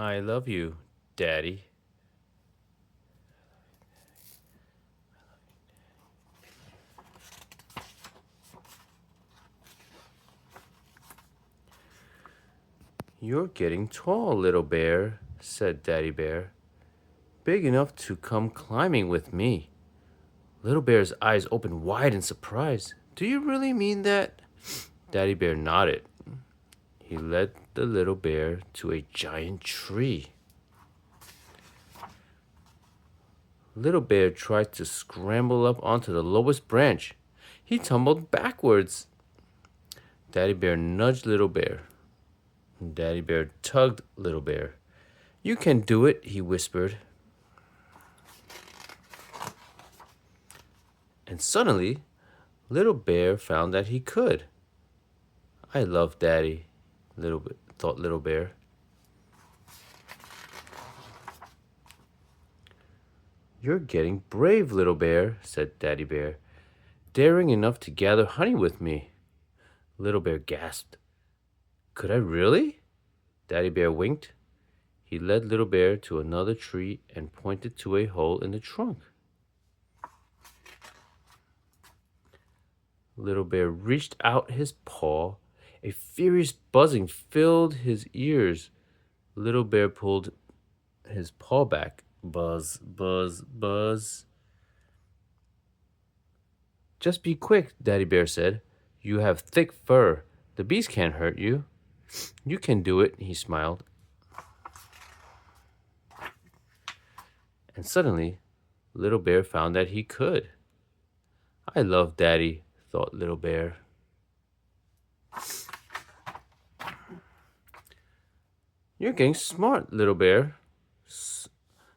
I love you, Daddy. You're getting tall, little bear, said Daddy Bear. Big enough to come climbing with me. Little Bear's eyes opened wide in surprise. Do you really mean that? Daddy Bear nodded. He led the little bear to a giant tree. Little Bear tried to scramble up onto the lowest branch. He tumbled backwards. Daddy Bear nudged Little Bear. Daddy Bear tugged Little Bear. You can do it, he whispered. And suddenly, Little Bear found that he could. I love Daddy, thought Little Bear. You're getting brave, Little Bear, said Daddy Bear. Daring enough to gather honey with me. Little Bear gasped. Could I really? Daddy Bear winked. He led Little Bear to another tree and pointed to a hole in the trunk. Little Bear reached out his paw. A furious buzzing filled his ears. Little Bear pulled his paw back. Buzz, buzz, buzz. Just be quick, Daddy Bear said. You have thick fur. The bees can't hurt you. You can do it, he smiled. And suddenly, Little Bear found that he could. I love Daddy, thought Little Bear. You're getting smart, Little Bear.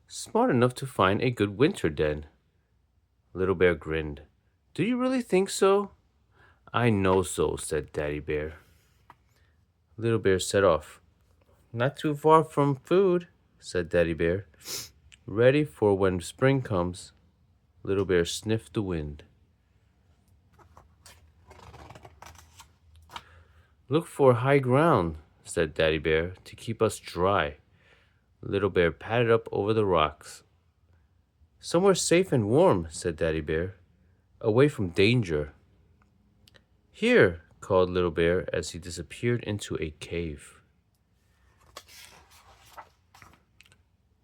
Smart enough to find a good winter den. Little Bear grinned. Do you really think so? I know so, said Daddy Bear. Little Bear set off. Not too far from food, said Daddy Bear. Ready for when spring comes. Little Bear sniffed the wind. Look for high ground, said Daddy Bear, to keep us dry. Little Bear padded up over the rocks. Somewhere safe and warm, said Daddy Bear. Away from danger. Here, called Little Bear as he disappeared into a cave.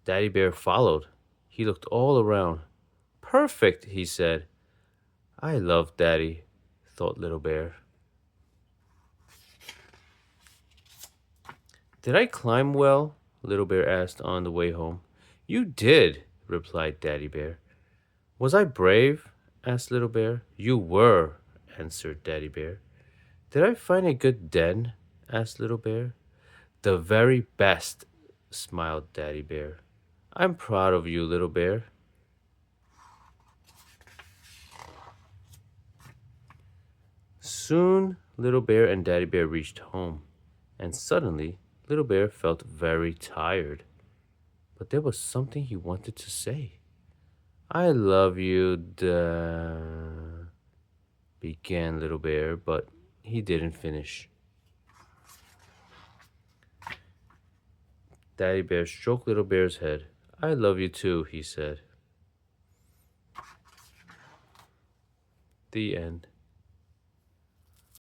Daddy Bear followed. He looked all around. Perfect, he said. I love Daddy, thought Little Bear. Did I climb well? Little Bear asked on the way home. You did, replied Daddy Bear. Was I brave? Asked Little Bear. You were, answered Daddy Bear. Did I find a good den? Asked Little Bear. The very best, smiled Daddy Bear. I'm proud of you, Little Bear. Soon, Little Bear and Daddy Bear reached home, and suddenly, Little Bear felt very tired. But there was something he wanted to say. I love you, began Little Bear, but he didn't finish. Daddy Bear stroked Little Bear's head. I love you too, he said. The end.